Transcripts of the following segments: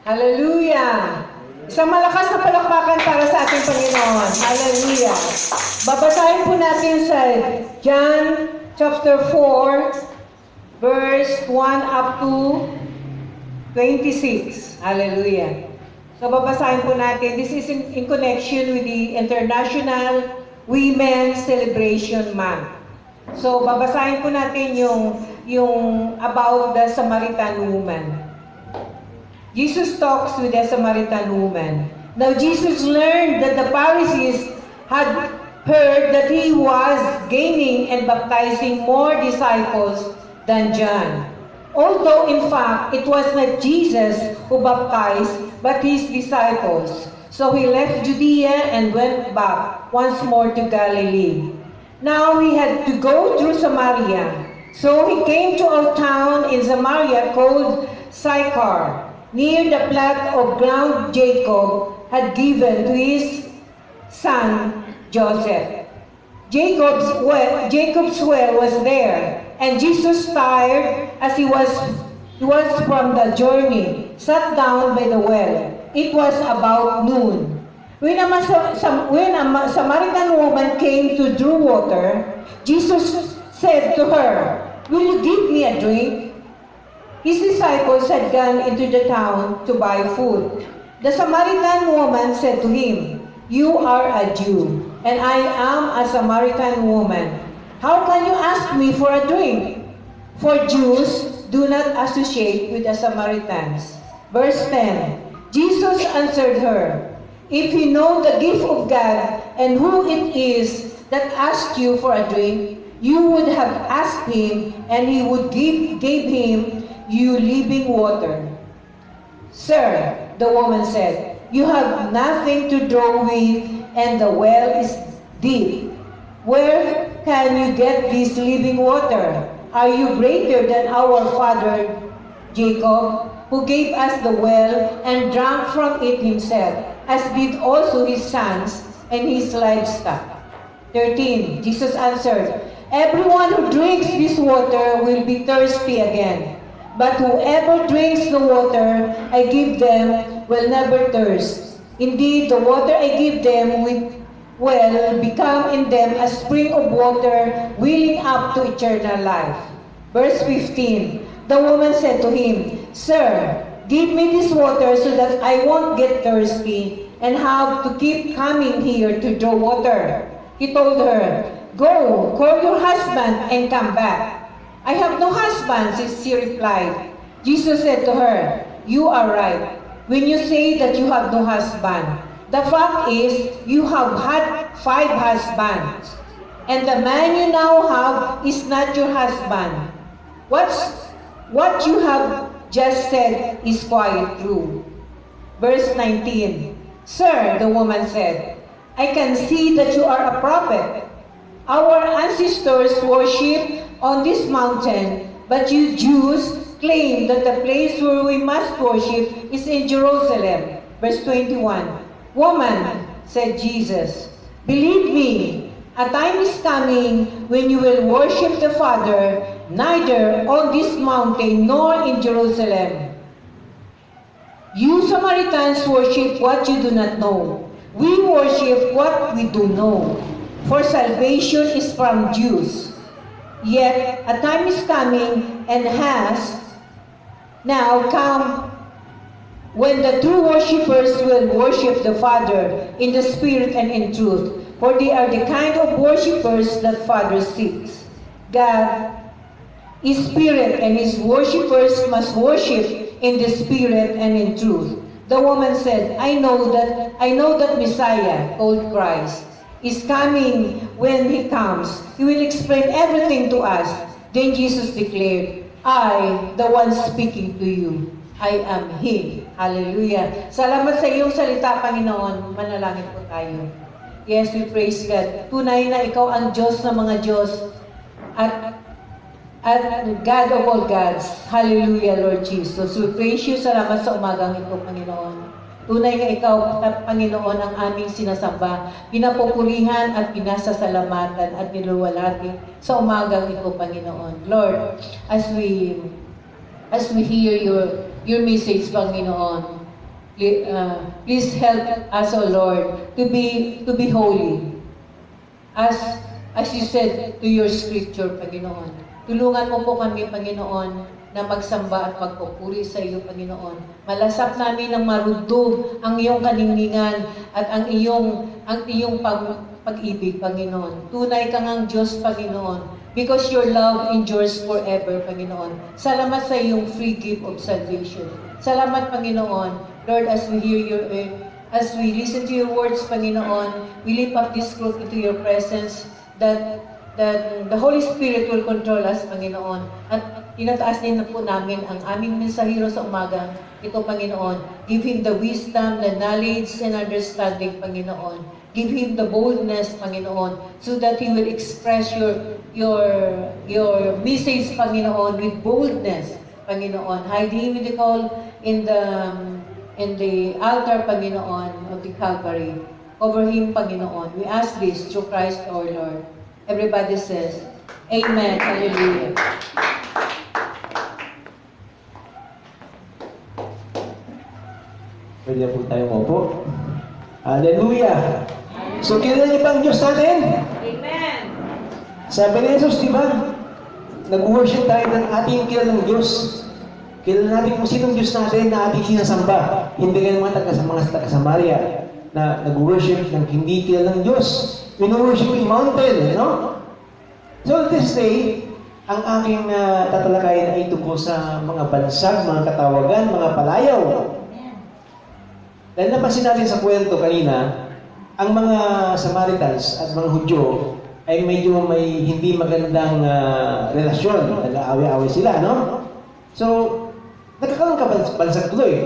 Hallelujah! Isang malakas na palakpakan para sa ating Panginoon. Hallelujah! Babasahin po natin sa John chapter 4, verse 1 up to 26. Hallelujah! So babasahin po natin. This is in connection with the International Women's Celebration Month. So babasahin po natin yung about the Samaritan woman. Jesus talks with the Samaritan woman. Now Jesus learned that the Pharisees had heard that he was gaining and baptizing more disciples than John. Although in fact it was not Jesus who baptized, but his disciples. So he left Judea and went back once more to Galilee. Now he had to go through Samaria. So he came to a town in Samaria called Sychar, near the plot of ground Jacob had given to his son Joseph. Jacob's well was there, and Jesus, tired as he was from the journey, sat down by the well. It was about noon. When a Samaritan woman came to draw water, Jesus said to her, "Will you give me a drink?" His disciples had gone into the town to buy food. The Samaritan woman said to him, "You are a Jew, and I am a Samaritan woman. How can you ask me for a drink?" For Jews do not associate with the Samaritans. Verse 10, Jesus answered her, "If you know the gift of God and who it is that asked you for a drink, you would have asked him, and he would give him you living water." "Sir," the woman said, "you have nothing to draw with, and the well is deep. Where can you get this living water? Are you greater than our father Jacob, who gave us the well and drank from it himself, as did also his sons and his livestock?" 13, Jesus answered, "Everyone who drinks this water will be thirsty again. But whoever drinks the water I give them will never thirst. Indeed, the water I give them will become in them a spring of water welling up to eternal life." Verse 15, the woman said to him, "Sir, give me this water so that I won't get thirsty and have to keep coming here to draw water." He told her, "Go, call your husband and come back." "I have no husband," she replied. Jesus said to her, "You are right when you say that you have no husband. The fact is, you have had 5 husbands, and the man you now have is not your husband. What you have just said is quite true." Verse 19, "Sir," the woman said, "I can see that you are a prophet. Our ancestors worshipped on this mountain, but you Jews claim that the place where we must worship is in Jerusalem." Verse 21, "Woman," said Jesus, "believe me, a time is coming when you will worship the Father neither on this mountain nor in Jerusalem. You Samaritans worship what you do not know. We worship what we do know, for salvation is from Jews. Yet a time is coming and has now come when the true worshippers will worship the Father in the Spirit and in truth, for they are the kind of worshippers that Father seeks. God is Spirit, and His worshippers must worship in the Spirit and in truth." The woman said, I know that Messiah, called Christ, is coming. When He comes, He will explain everything to us. Then Jesus declared, "I, the one speaking to you, I am He." Hallelujah. Salamat sa iyong salita, Panginoon. Manalangin po tayo. Yes, we praise God. Tunay na Ikaw ang Diyos ng mga Diyos at God of all gods. Hallelujah, Lord Jesus. We praise you. Salamat sa umagang ito, Panginoon. Tunay nga Ikaw, Panginoon, ang aming sinasamba, pinapupurihan at pinasasalamatan at niluwalhati sa umagang ito, Panginoon. Lord, as we hear your message, Panginoon, Please help us, O Lord, to be holy. As you said to your scripture, Panginoon. Tulungan mo po kami, Panginoon, na magsamba at magpupuri sa iyo, Panginoon. Malasap namin ng marudog ang iyong kaningingan at ang iyong pag-ibig, Panginoon. Tunay kang ang Diyos, Panginoon, because your love endures forever, Panginoon. Salamat sa iyong free gift of salvation. Salamat, Panginoon. Lord, as we listen to your words, Panginoon, we lift up this group into your presence, that the Holy Spirit will control us, Panginoon. At tinataas din na po namin ang aming mensahero sa umaga. Ito, Panginoon, give him the wisdom, the knowledge, and understanding, Panginoon. Give him the boldness, Panginoon, so that he will express your message, Panginoon, with boldness, Panginoon. Hide him in the altar, Panginoon, of the Calvary. Over him, Panginoon. We ask this through Christ our Lord. Everybody says, Amen. Hallelujah. Pwede po tayo maupo. Hallelujah. So, kilala niyo ba ang Diyos natin? Amen. Sabi ni Jesus, di ba? Nag-worship tayo ng ating kilalang Diyos. Kilala natin kung sinong Diyos natin na ating sinasamba. Hindi ka naman mga taga-Samaria na nag-worship ng hindi kilalang Diyos. Wino-worship yung mountain, no? So, this day, ang aking tatalakayin ay tungkol sa mga bansag, mga katawagan, mga palayaw. Dahil napansin natin sa kwento kanina, ang mga Samaritans at mga Hudyo ay medyo may hindi magandang relasyon. Nag-aaway-aaway sila, no? So, nagkakaroon ka bansag tuloy.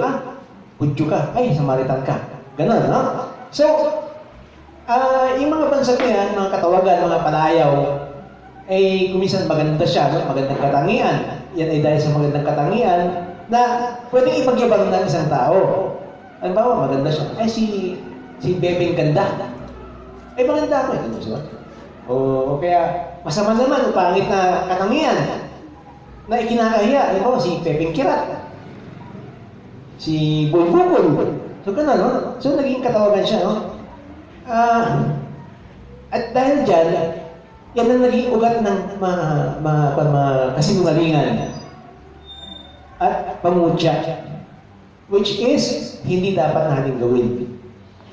Hudyo ka, ay, Samaritan ka. Ganon, no? So, yung mga bansag na yan, mga katawagan, mga palayaw, ay kuminsan maganda siya, no? Magandang katangian. Yan ay dahil sa magandang katangian na pwedeng ipagyabang ng isang tao. Ano ba, maganda siya. Ay, si Bebeng ganda. Ay, maganda ako. Ito siya. O kaya, masama naman, pangit na katangian na ikinakahiya. Ano ba, si Bebeng kirat. Si Bulbukol. So, gano'n, no? So, naging katawagan siya, no? At dahil dyan, yan ang naging ugat ng mga kasinungalingan at pamutya, which is hindi dapat natin gawin.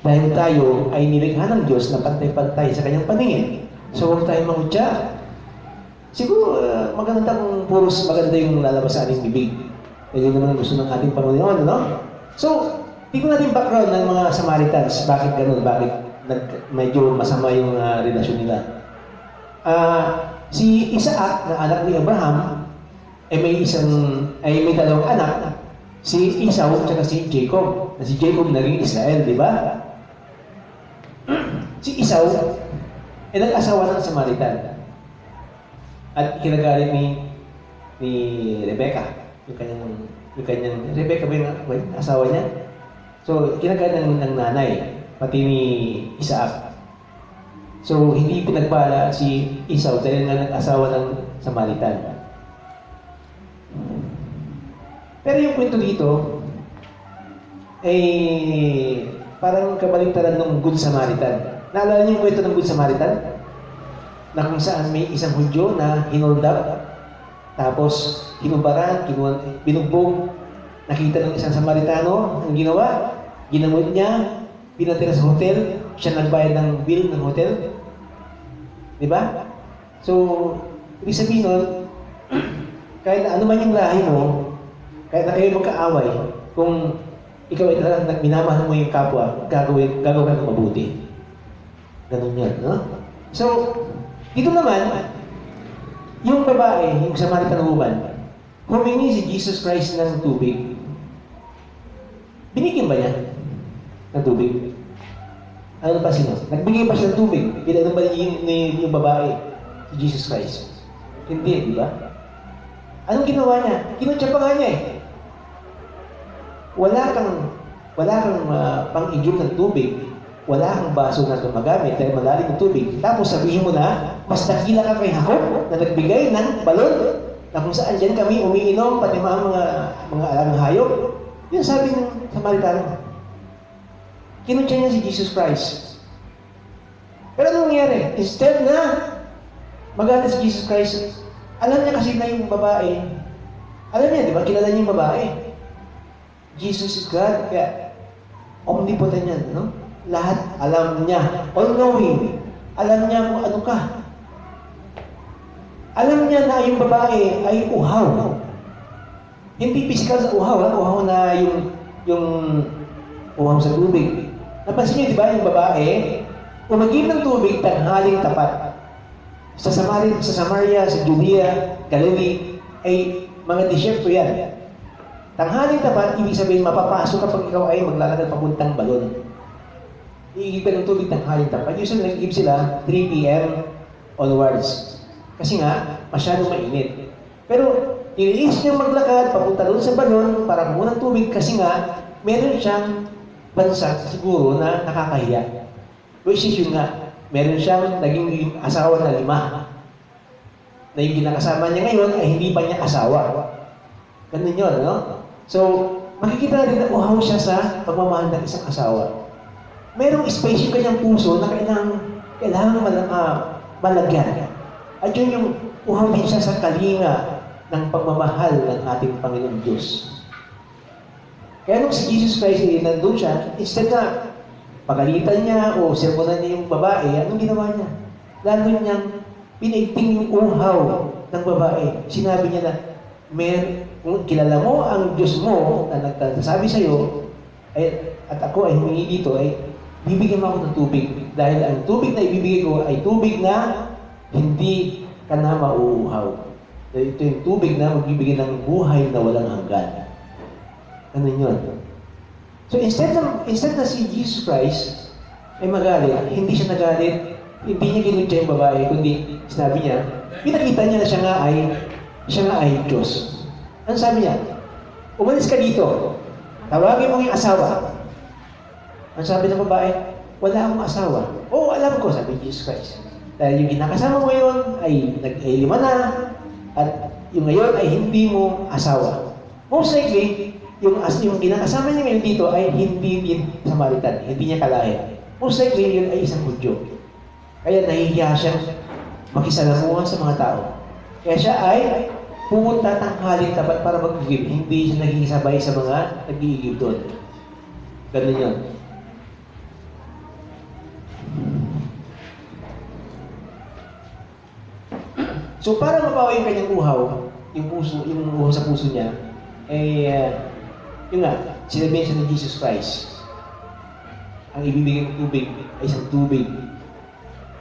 Dahil tayo ay nilikha ng Diyos na pantay-pantay sa kanyang paningin. So huwag tayong mangutya. Siguro maganda kung puros maganda yung lalabas sa ating bibig. Yun naman ang gusto ng ating Panginoon, no? So, tignan natin background ng mga Samaritans. Bakit ganun? Bakit medyo masama yung relasyon nila? Si Isaac, na anak ni Abraham, ay may dalawang anak. Si Esau at si Jacob. Na si Jacob naging Israel, di ba? Si Esau ay nag-asawa ng Samaritan. At kinagalit ni Rebecca. Yung kanyang Rebecca ba yung asawa niya? So, kinagalit ng nanay, pati ni Isaac. So, hindi pinagpala si Esau dahil nga nag-asawa ng Samaritan. Pero yung kwento dito, ay parang kabaligtaran ng Good Samaritan. Naalala niyo yung kwento ng Good Samaritan? Na kung saan may isang Hudyo na hinold up, tapos hinubaran, binugbog, nakita ng isang Samaritano, ang ginawa, ginamot niya, pinatira sa hotel, siya nagbayad ng bill ng hotel. Diba? So, ibig sabihin nun, kahit na ano man yung lahi mo, kahit na kayo magkaaway, kung ikaw ay talagang minamahal mo yung kapwa, gagawin ka ng mabuti. Ganun yan, no? So, dito naman, yung babae, yung Samaritan woman, humingi si Jesus Christ ng tubig. Binigyan ba niya ng tubig? Ano pa sino? Nagbigay pa siya ng tubig. Pinainom ba yung babae si Jesus Christ? Hindi, di ba? Anong ginawa niya? Kinutya pa nga niya eh. Wala kang pang-igyum ng tubig. Wala kang baso na gumagamit dahil malalim ng tubig. Tapos sabihin mo na, mas nakila ka kay Jacob na nagbigay ng balon na kung saan dyan kami umiinom, pati mga alagang hayop. Yun sabi ng Samaritano. kinutya niya si Jesus Christ. Pero anong nangyari? Instead na magalit si Jesus Christ, alam niya kasi na yung babae, alam niya, di ba? Kilala niya yung babae. Jesus is God, kaya omnipotent yan, no? Lahat alam niya, all-knowing. Alam niya kung ano ka. Alam niya na yung babae ay uhaw. Hindi physical sa uhaw, ha? Uhaw na yung uhaw sa tubig. Napansin niyo, di ba, yung babae, umagim ng tubig, tanghaling tapat. Sa Samaria, sa Judea, Galilee, ay mga disyerto yan. Tanghaling tapat, ibig sabihin, mapapasok kapag ikaw ay maglalakad papuntang balon. Iigib ka ng tubig tanghaling tapat. Usually, nag-igib sila 3 p.m. onwards. Kasi nga, masyadong mainit. Pero, iniis niyang maglakad, papunta doon sa balon, para kumuha ng tubig, kasi nga, meron siyang bansa, siguro, na nakakahiya. Which is yun nga, meron siyang naging asawa na 5. Na yung kinakasama niya ngayon ay hindi pa niya asawa. Ganun yun, no? So, makikita natin na uhaw siya sa pagmamahal ng isang asawa. Merong space yung kanyang puso na kailangan malagyan. At yun yung uhaw din siya sa kalinga ng pagmamahal ng ating Panginoong Diyos. Kaya nung si Jesus Christ nandun siya, instead na pagalitan niya o sermonan niya yung babae, anong ginawa niya? Lalo niyang pinaigting yung uhaw ng babae. Sinabi niya na, kung kilala mo ang Diyos mo na nagsasabi sa'yo, at ako ay humingi dito, ay bibigyan mo ako ng tubig. Dahil ang tubig na ibibigay ko ay tubig na hindi ka na mauuhaw. Ito yung tubig na magbibigay ng buhay na walang hanggan. Ano yun? So instead na si Jesus Christ ay magalit, hindi siya nagalit, hindi niya kinutya yung babae, kundi sinabi niya, pinakita niya na siya nga ay Diyos. Ano sabi niya? Umalis ka dito. Tawagin mo yung asawa. Ano sabi ng babae? Wala akong asawa. Oo, alam ko, sabi Jesus Christ. Dahil yung kinakasama mo ngayon ay 5 na, at yung ngayon ay hindi mo asawa. Most likely, yung kinakasama niya ngayon dito ay hindi yung Samaritan, hindi niya kalahin. Most likely, yun ay isang Hudyo. Kaya nahihiya siyang makisalamuha sa mga tao. Kaya siya ay pumunta tanghaling tapat para mag-igib. Hindi siya nagkikisabay sa mga nag-iigib doon. Ganun yun. So, para mabawa yung kanyang uhaw, yung uhaw sa puso niya, yun nga, sinabihan siya ni Jesus Christ. Ang ibibigay ng tubig ay isang tubig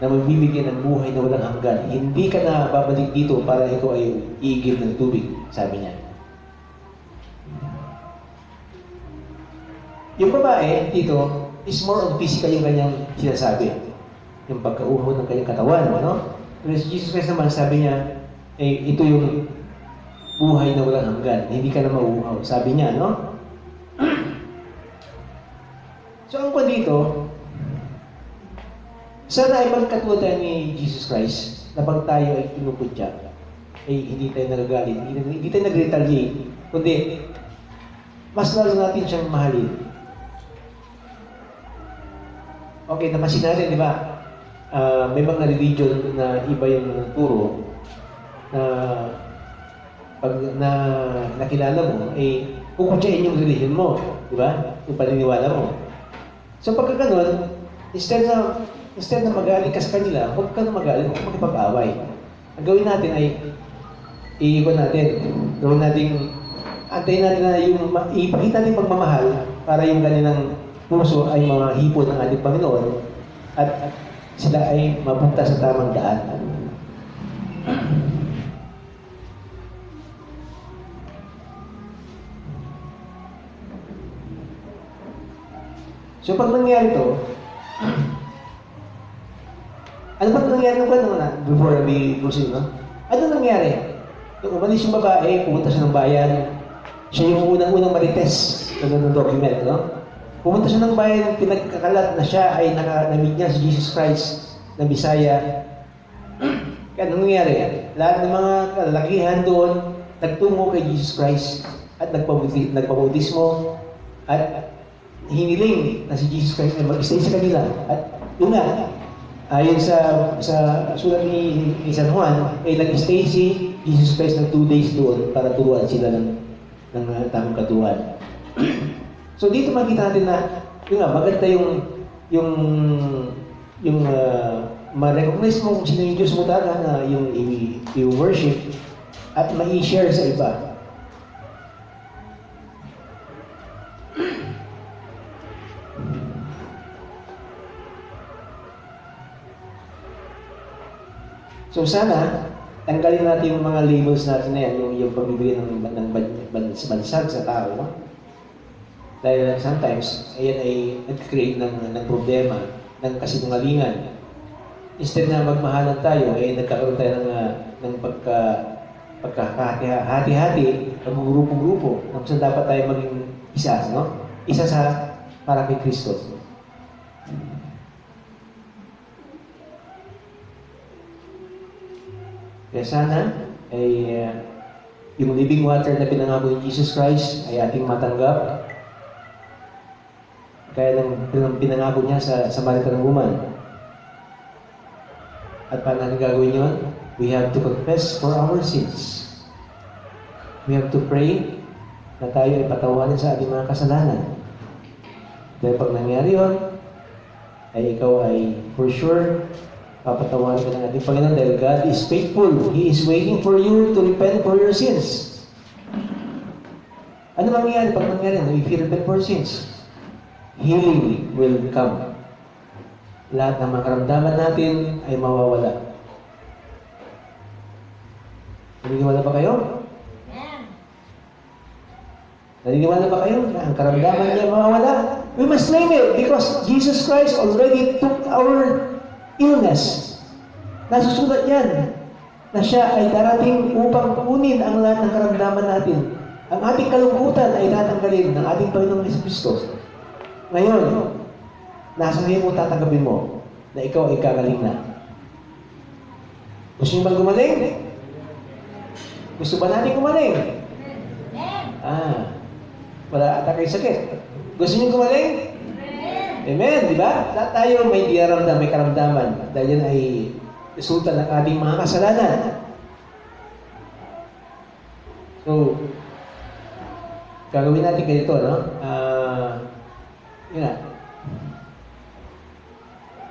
na magbibigay ng buhay na walang hanggan. Hindi ka na babalik dito para ikaw ay iigib ng tubig, sabi niya. Yung babae dito is more on physical yung kanyang sinasabi. Yung pagkauhaw ng kanyang katawan, no? Pero si Jesus Christ naman, sabi niya, ito yung buhay na walang hanggan. Hindi ka na mauuhaw. Sabi niya, no? So, ang pa dito, sana ay magkatulad tayo ni Jesus Christ na pag tayo ay kinukutya, ay hindi tayo nagagalit, hindi tayo nag-retaliate, kundi mas lalo natin siyang mahalin. Okay, napansin natin, di ba? May mga religion na iba yung turo na pag nakilala mo, kukutyain yung religion mo, di ba? Yung paniniwala mo. So pagka ganun, instead na magaling ka sa kanila, huwag ka na magaling, huwag makipag-away. Ang gawin natin ay, gawin natin, antayin natin na ipakita natin pagmamahal para yung kanilang puso ay mga hipon ng ating Panginoon at sila ay mapunta sa tamang daan. So pag nangyari to, ano ba nangyari nung before we proceed, no? Ano nangyari? Nung umalis yung babae, pumunta siya ng bayan, siya yung unang marites ng document, no? Pumunta siya ng bayan, pinagkakalat na siya ay na-meet niya si Jesus Christ na Bisaya. Kaya anong nangyari? Lahat ng mga kalalakihan doon, nagtungo kay Jesus Christ at nagpabautismo at hiniling na si Jesus Christ ay mag-stay sa kanila. At yun nga, ayon sa sulat ni San Juan, ay nag-stay si Jesus Christ ng 2 days doon para turuan sila ng tamang katuruan. So dito makita natin na yun nga, maganda yung ma-recognize mo kung sino yung Diyos mo talaga na yung i-worship at ma-i-share sa iba. So sana, tanggalin natin yung mga labels natin na yan, yung pagbibigay ng bansag sa tao. No? Dahil sometimes, ayan ay nag-create ng problema, ng kasinungalingan. Instead na magmahalan tayo, ay nagkakaroon tayo ng pagkahati-hati, pag-grupo-grupo, kung saan dapat tayo maging isa, no? Isa sa para kay Kristo. Kaya sana ay yung living water na pinangako ni Jesus Christ ay ating matanggap. Kaya nang pinangako niya sa Samaritan woman. At paano natin gagawin yun? We have to confess for our sins. We have to pray na tayo ay patawarin sa ating mga kasalanan. Dahil pag nangyari yun, ay ikaw ay for sure papatawarin ka ng ating Panginoon dahil God is faithful. He is waiting for you to repent for your sins. Ano mangyayari pag nangyari? If you repent for sins, healing will come. Lahat ng mga karamdaman natin ay mawawala. Naniniwala ba kayo? Naniniwala ba kayo na ang karamdaman niya mawawala? We must name it because Jesus Christ already took our illness. Nasusulat yan na siya ay darating upang kunin ang lahat ng karamdaman natin. Ang ating kalungkutan ay tatanggalin ng ating Panginoong Jesucristo. Ngayon, nasa ngayon mo tatanggapin mo na ikaw ay gagaling na. Gusto niyo ba gumaling? Gusto ba natin gumaling? Wala ata kayo sakit. Gusto niyo gumaling? Amen, di ba? Lahat tayo may dinaramdam, may karamdaman. Dahil yan ay resulta ng ating mga kasalanan. So, gagawin natin ganito, no? Yun na.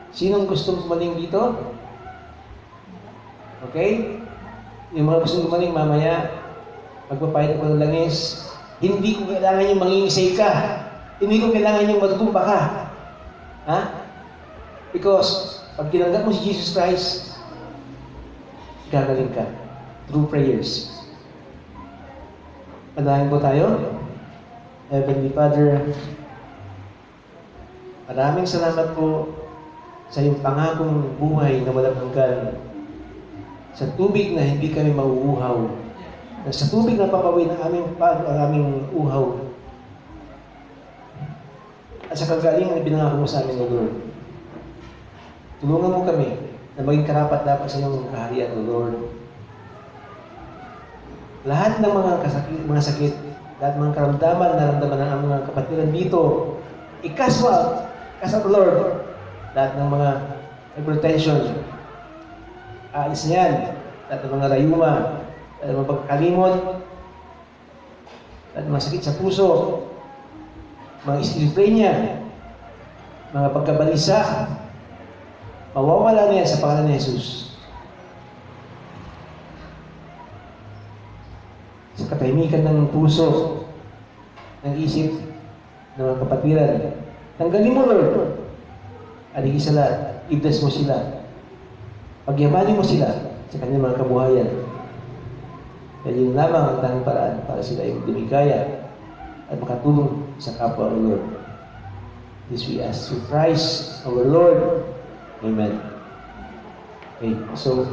Sinong gustong gumaling dito? Okay? Yung mga gustong gumaling mamaya, magpapahit ako ng langis, hindi ko kailangan yung mangingisay ka. Hindi ko kailangan yung matutumba ka. Ha? Because, pag tinanggap mo si Jesus Christ, gagaling ka. Through prayers. Panahin po tayo. Heavenly Father, maraming salamat po sa iyong pangakong buhay na walang hanggan. Sa tubig na hindi kami mauuhaw. Sa tubig na papawin ang aming uhaw. At sa kagalingan na binangako mo sa amin, O Lord. Tulungan mo kami na maging karapat-dapat sa iyong kaharian, O Lord. Lahat ng mga sakit, lahat ng mga karamdaman na naramdaman ng aming mga kapatiran dito, ikaswa, kasap, Lord. Lahat ng mga hypertension, aalis niyan. Lahat ng mga rayuma, lahat ng mga pagkakalimot, lahat ng mga sakit sa puso, mga schizophrenia, mga pagkabalisa, mawawala niya sa pangalan ni Jesus. Sa katahimikan ng puso, ng isip, ng mga kapatiran, tanggalin mo, Lord. At higit sa lahat, i-bless mo sila. Pagyamanin mo sila sa kanilang mga kabuhayan. Dahil yun lamang ang tanging paraan para sila yung dumigaya at makatulong sa kapwa ng Lord. This we ask through Christ, our Lord. Amen. Okay, so